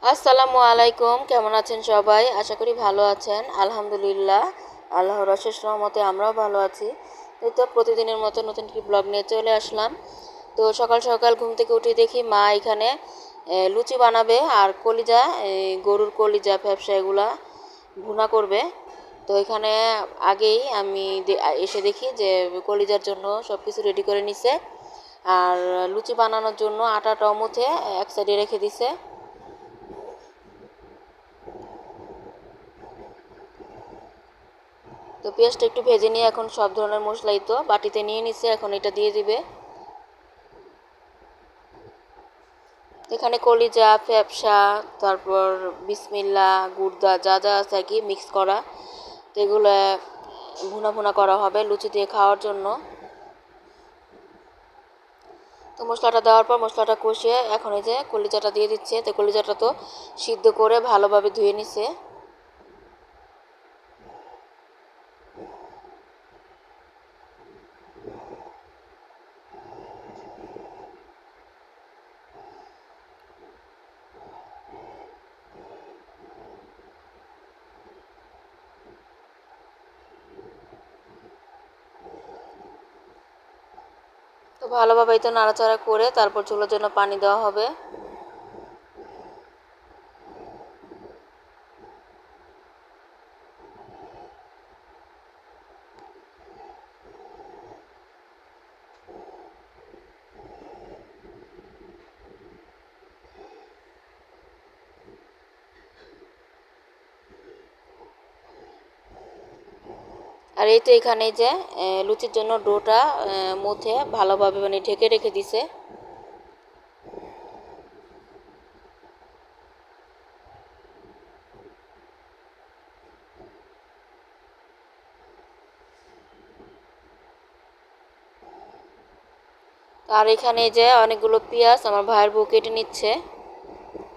আসসালামু আলাইকুম, কেমন আছেন সবাই? আশা করি ভালো আছেন। আলহামদুলিল্লাহ, আল্লাহর অশেষ রহমতে আমরাও ভালো আছি। এই তো প্রতিদিনের মতো নতুন একটি ব্লগ নিয়ে চলে আসলাম। তো সকাল সকাল ঘুম থেকে উঠে দেখি মা এখানে লুচি বানাবে আর কলিজা, গরুর কলিজা ফ্যাপসা এগুলা ভুনা করবে। তো এখানে আগেই আমি এসে দেখি যে কলিজার জন্য সব কিছু রেডি করে নিছে, আর লুচি বানানোর জন্য আটাটাও মুথে এক সাইডে রেখে দিছে। তো পেঁয়াজটা একটু ভেজে নিয়ে এখন সব ধরনের মশলাই তো বাটিতে নিয়ে নিচ্ছে, এখন এটা দিয়ে দিবে। এখানে কলিজা, ফ্যাপসা, তারপর বিসমিল্লা, গুড়দা যা যা আছে আর কি মিক্স করা, তো এগুলো ভুনা ভুনা করা হবে লুচি দিয়ে খাওয়ার জন্য। তো মশলাটা দেওয়ার পর মশলাটা কষিয়ে এখন এই যে কলিজাটা দিয়ে দিচ্ছে। তো কলিজাটা তো সিদ্ধ করে ভালোভাবে ধুয়ে নিছে। তো ভালোভাবে তো নাড়াচাড়া করে তারপর চুলার জন্য পানি দেওয়া হবে। আর এই তো এখানে যে লুচির জন্য ডোটা মধ্যে ভালোভাবে মানে ঢেকে রেখে দিছে। আর এখানে যে অনেকগুলো পেঁয়াজ আমার ভাইয়ের বউ কেটে নিচ্ছে।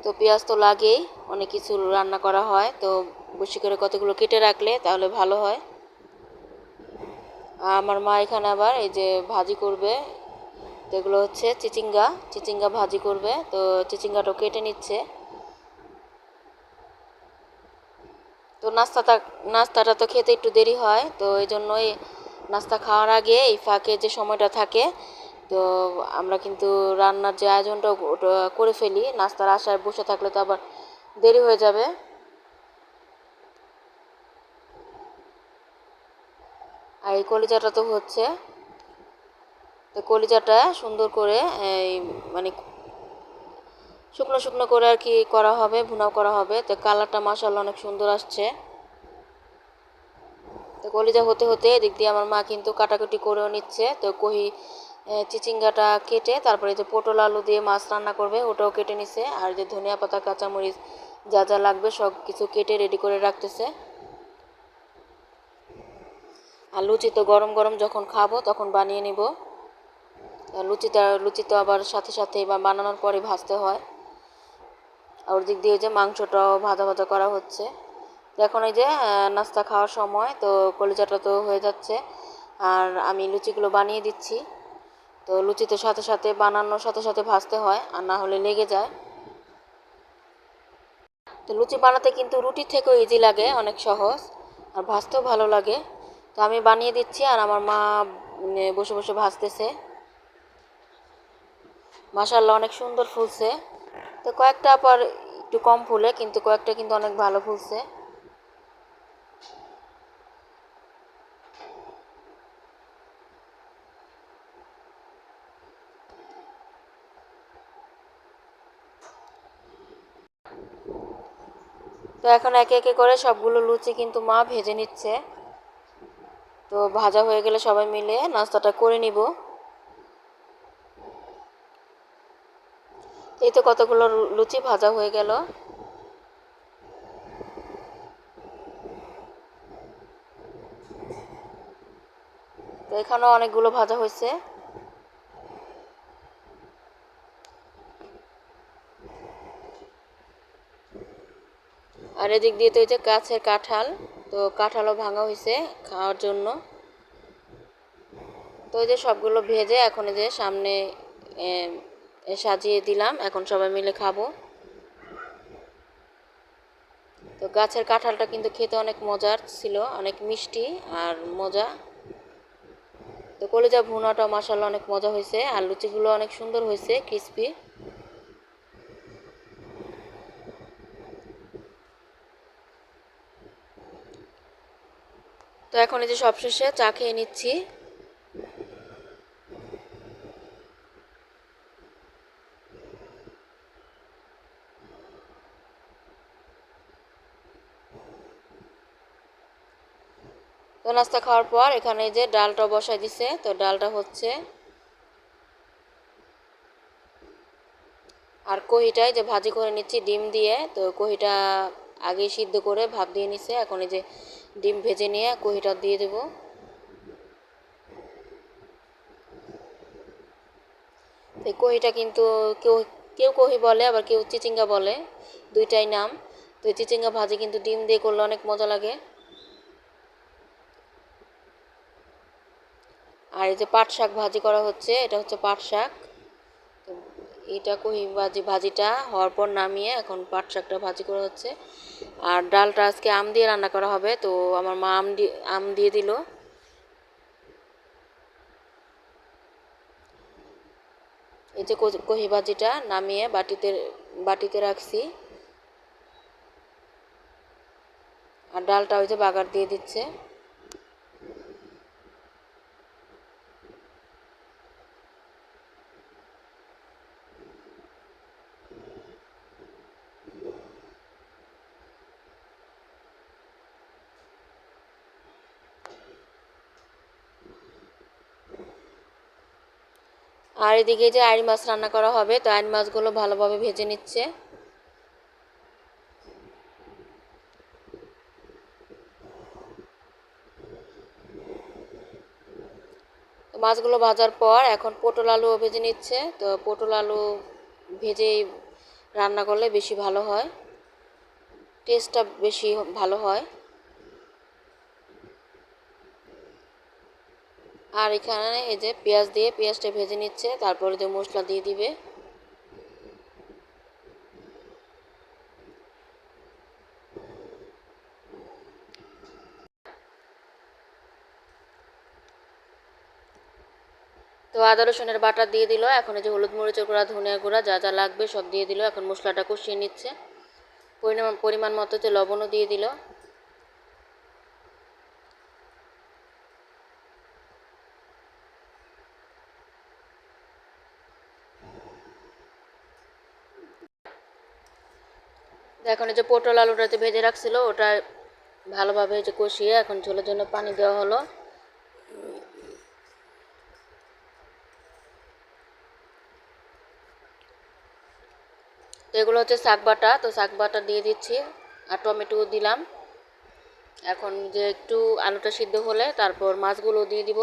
তো পেঁয়াজ তো লাগেই, অনেক কিছু রান্না করা হয়, তো বেশি করে কতগুলো কেটে রাখলে তাহলে ভালো হয়। আর আমার মা এখানে আবার এই যে ভাজি করবে, তো এগুলো হচ্ছে চিচিঙ্গা, চিচিঙ্গা ভাজি করবে, তো চিচিঙ্গাটাও কেটে নিচ্ছে। তো নাস্তাটা তো খেতে একটু দেরি হয়, তো এই জন্যই নাস্তা খাওয়ার আগে এই ফাঁকে যে সময়টা থাকে, তো আমরা কিন্তু রান্নার যে আয়োজনটা ওটা করে ফেলি। নাস্তার আশায় বসে থাকলে তো আবার দেরি হয়ে যাবে। আর এই কলিজাটা তো হচ্ছে, তো কলিজাটা সুন্দর করে এই মানে শুকনো শুকনো করে আর কি করা হবে, ভুনাও করা হবে। তো কালারটা মাশাআল্লাহ অনেক সুন্দর আসছে। তো কলিজা হতে হতে এদিক দিয়ে আমার মা কিন্তু কাটাকুটি করেও নিচ্ছে। তো চিচিঙ্গাটা কেটে তারপরে যে পটল আলু দিয়ে মাছ রান্না করবে ওটাও কেটে নিছে, আর যে ধনিয়া পাতা কাঁচামরিচ যা যা লাগবে সব কিছু কেটে রেডি করে রাখতেছে। আর লুচি তো গরম গরম যখন খাবো তখন বানিয়ে নিব। লুচি তো আবার সাথে সাথে বা বানানোর পরে ভাজতে হয়। আর ওর দিক দিয়ে যে মাংসটাও ভাজা ভাজা করা হচ্ছে। তো এখন এই যে নাস্তা খাওয়ার সময়, তো কলিজাটা তো হয়ে যাচ্ছে আর আমি লুচিগুলো বানিয়ে দিচ্ছি। তো লুচি তো সাথে সাথে বানানোর সাথে সাথে ভাজতে হয়, আর না হলে লেগে যায়। তো লুচি বানাতে কিন্তু রুটির থেকেও ইজি লাগে, অনেক সহজ, আর ভাজতেও ভালো লাগে। তো আমি বানিয়ে দিচ্ছি আর আমার মা বসে বসে ভাজতেছে। মাশাআল্লাহ অনেক সুন্দর ফুলছে। তো কয়েকটা আবার একটু কম ফুলে, কিন্তু কয়েকটা কিন্তু অনেক ভালো ফুলছে। তো এখন একে একে করে সবগুলো লুচি কিন্তু মা ভেজে নিচ্ছে। তো ভাজা হয়ে গেলে সবাই মিলে নাস্তাটা করে নিব। এই তো কতগুলো লুচি ভাজা হয়ে গেল। তো এখানেও অনেকগুলো ভাজা হয়েছে। আর এদিক দিয়ে তো এই যে গাছের কাঁঠাল, তো কাঁঠালও ভাঙা হয়েছে খাওয়ার জন্য। তো এই যে সবগুলো ভেজে এখন এই যে সামনে সাজিয়ে দিলাম, এখন সবাই মিলে খাবো। তো গাছের কাঁঠালটা কিন্তু খেতে অনেক মজার ছিল, অনেক মিষ্টি আর মজা। তো কলিজা ভুনাটা মাশাআল্লাহ অনেক মজা হয়েছে, আর লুচিগুলো অনেক সুন্দর হয়েছে, ক্রিস্পি। তো এখন এই যে সবশেষে চা খেয়ে নিচ্ছি। তো নাস্তা খাওয়ার পর এখানে যে ডালটা বসাই দিছে, তো ডালটা হচ্ছে। আর কহিটাই যে ভাজি করে নিচ্ছি ডিম দিয়ে, তো কহিটা আগে সিদ্ধ করে ভাপ দিয়ে নিছে, এখন এই যে ডিম ভেজে নিয়ে কহিটা দিয়ে দেব। এই কহিটা কিন্তু কেউ কেউ কহি বলে, আবার কেউ চিচিঙ্গা বলে, দুইটাই নাম। তো এই চিচিঙ্গা ভাজি কিন্তু ডিম দিয়ে করলে অনেক মজা লাগে। আর এই যে পাট শাক ভাজি করা হচ্ছে, এটা হচ্ছে পাট শাক। তো এটা ভাজিটা হওয়ার পর নামিয়ে এখন পাট শাকটা ভাজি করা হচ্ছে। আর ডালটা আজকে আম দিয়ে রান্না করা হবে, তো আমার মা আম দিয়ে দিল। এই যে কহি ভাজিটা নামিয়ে বাটিতে রাখছি। আর ডালটা ওই যে বাগার দিয়ে দিচ্ছে। আর এদিকে যে আইড় মাছ রান্না করা হবে, তো আইড় মাছগুলো ভালোভাবে ভেজে নিচ্ছে। তো মাছগুলো ভাজার পর এখন পটল আলু ভেজে নিচ্ছে। তো পটল আলু ভেজে রান্না করলে বেশি ভালো হয়, টেস্টটা বেশি ভালো হয়। আর এখানে এই যে পেঁয়াজটা ভেজে নিচ্ছে, তারপরে যে মশলা দিয়ে দিবে। তো আদা রসুনের বাটা দিয়ে দিল, এখন এই যে হলুদ মরিচের গুঁড়া, ধনিয়া গুঁড়া, যা যা লাগবে সব দিয়ে দিল। এখন মশলাটা কষিয়ে নিচ্ছে, পরিমাণ মতো যে লবণও দিয়ে দিল। এখন এই যে পটল আলুটা যে ভেজে রাখছিল ওটা ভালোভাবে যে কষিয়ে এখন ঝোলের জন্য পানি দেওয়া হলো। তো এগুলো হচ্ছে শাক বাটা, তো শাক বাটা দিয়ে দিচ্ছি আর টমেটো দিলাম। এখন যে একটু আলুটা সিদ্ধ হলে তারপর মাছগুলো দিয়ে দিব।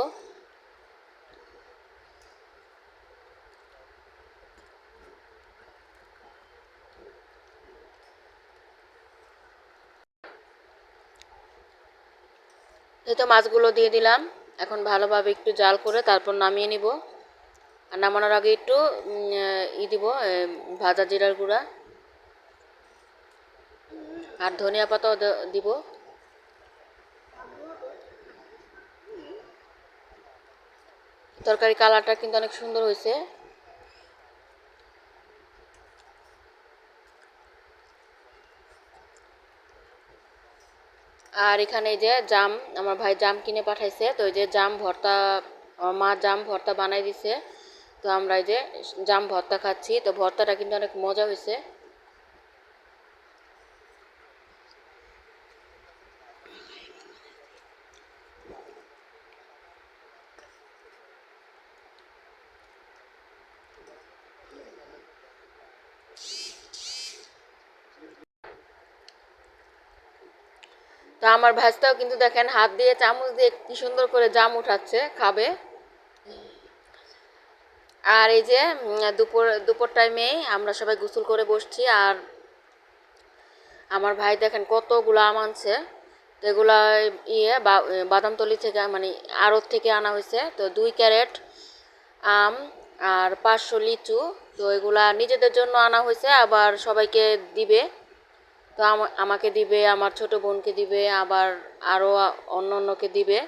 এই তো মাছগুলো দিয়ে দিলাম, এখন ভালোভাবে একটু জাল করে তারপর নামিয়ে নিব। আর নামানোর আগে একটু দিব ভাজা জিরার গুঁড়া আর ধনিয়া পাতাও দিব। তরকারি কালারটা কিন্তু অনেক সুন্দর হয়েছে। আর এখানে এই যে জাম, আমার ভাই জাম কিনে পাঠাইছে, তো এই যে জাম ভর্তা, আমার মা জাম ভর্তা বানাই দিছে। তো আমরা এই যে জাম ভর্তা খাচ্ছি, তো ভর্তাটা কিন্তু অনেক মজা হয়েছে। তো আমার ভাজটাও কিন্তু দেখেন হাত দিয়ে চামচ দিয়ে কি সুন্দর করে জাম উঠাচ্ছে, খাবে। আর এই যে দুপুর টাইমে আমরা সবাই গোসল করে বসছি, আর আমার ভাই দেখেন কতগুলো আম আনছে। তো এগুলা বাদামতলি থেকে মানে আড়ত থেকে আনা হয়েছে। তো 2 ক্যারেট আম আর 500 লিচু। তো এগুলা নিজেদের জন্য আনা হয়েছে, আবার সবাইকে দিবে। তো আমাকে দিবে, আমার ছোট বোনকে দিবে, আবার আরও অন্য অন্যকে দিবে।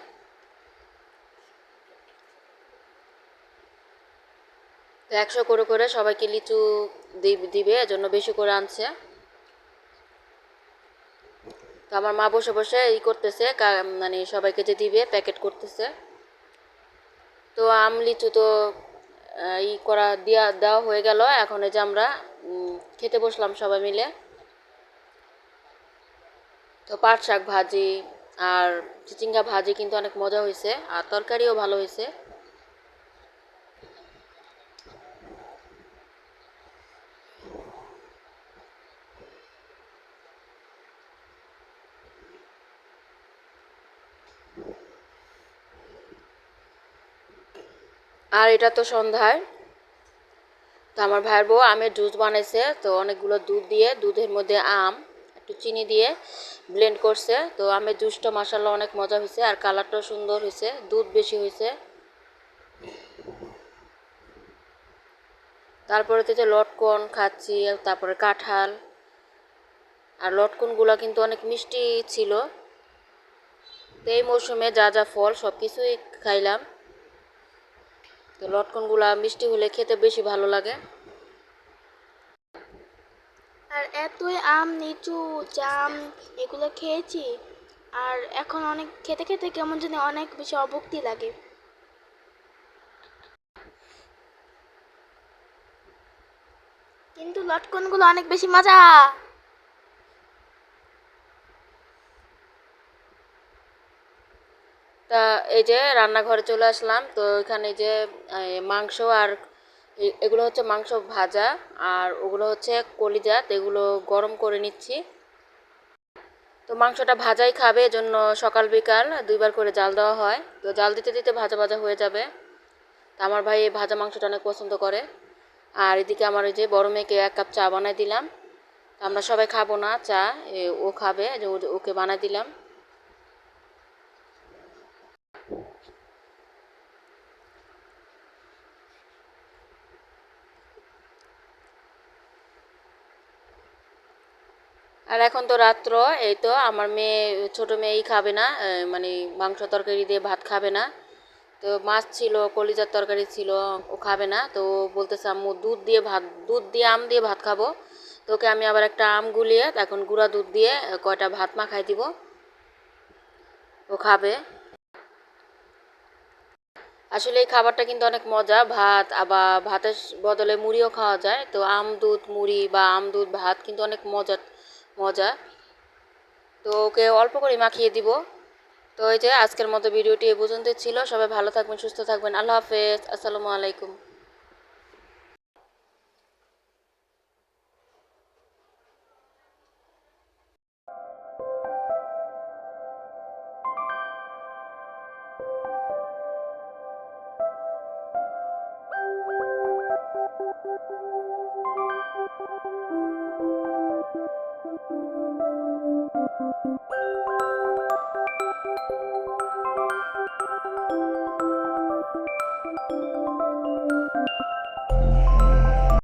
তো 100 করে করে সবাইকে লিচু দিবে, এজন্য বেশি করে আনছে। তো আমার মা বসে বসে করতেছে, মানে সবাইকে যে দিবে প্যাকেট করতেছে। তো আম লিচু তো দেওয়া হয়ে গেল। এখন এই যে আমরা খেতে বসলাম সবাই মিলে। তো পাট শাক ভাজি আর চিচিঙ্গা ভাজি কিন্তু অনেক মজা হয়েছে, আর তরকারিও ভালো হয়েছে। আর এটা তো সন্ধ্যায়। তো আমার ভাইয়ের বউ আমের জুস বানাইছে। তো অনেকগুলো দুধ দিয়ে, দুধের মধ্যে আম একটু চিনি দিয়ে ব্লেন্ড করছে। তো আমের জুসটা মাশাআল্লাহ অনেক মজা হয়েছে, আর কালারটাও সুন্দর হয়েছে, দুধ বেশি হয়েছে। তারপরে তো যে লটকন খাচ্ছি, তারপরে কাঁঠাল। আর লটকনগুলো কিন্তু অনেক মিষ্টি ছিল। তো এই মৌসুমে যা যা ফল সব কিছুই খাইলাম। তো লটকনগুলা মিষ্টি হলে খেতে বেশি ভালো লাগে। আর এতই আম, লিচু, জাম এগুলো খেয়েছি। আর এখন অনেক খেতে খেতে কেমন জানি অনেক বেশি অভুক্তি লাগে। কিন্তু লটকনগুলো অনেক বেশি মজা। তা এই যে রান্নাঘরে চলে আসলাম। তো এখানে যে মাংস আর এগুলো হচ্ছে মাংস ভাজা, আর ওগুলো হচ্ছে কলিজা। তো এগুলো গরম করে নিচ্ছি। তো মাংসটা ভাজাই খাবে, এজন্য সকাল বিকাল 2বার করে জাল দেওয়া হয়। তো জাল দিতে দিতে ভাজা ভাজা হয়ে যাবে। তো আমার ভাই এই ভাজা মাংসটা অনেক পছন্দ করে। আর এদিকে আমার ওই যে বড় মেয়েকে 1 কাপ চা বানাই দিলাম। আমরা সবাই খাবো না চা, ও খাবে, যে ওকে বানাই দিলাম। আর এখন তো রাত্র। এই তো আমার মেয়ে, ছোট মেয়েই খাবে না, মানে মাংস তরকারি দিয়ে ভাত খাবে না। তো মাছ ছিল, কলিজার তরকারি ছিল, ও খাবে না। তো ও বলতেছে আম্মু দুধ দিয়ে আম দিয়ে ভাত খাবো। তো ওকে আমি আবার একটা আম গুলিয়ে এখন গুঁড়া দুধ দিয়ে কয়টা ভাত মাখাই দিব, ও খাবে। আসলে এই খাবারটা কিন্তু অনেক মজা। ভাত আবার ভাতের বদলে মুড়িও খাওয়া যায়। তো আম দুধ মুড়ি বা আম দুধ ভাত কিন্তু অনেক মজা মজা। তো ওকে অল্প করে মাখিয়ে দিব। তো এই যে আজকের মতো ভিডিওটি এ পর্যন্তই ছিল। সবাই ভালো থাকবেন, সুস্থ থাকবেন। আল্লাহ হাফেজ, আসসালামু আলাইকুম।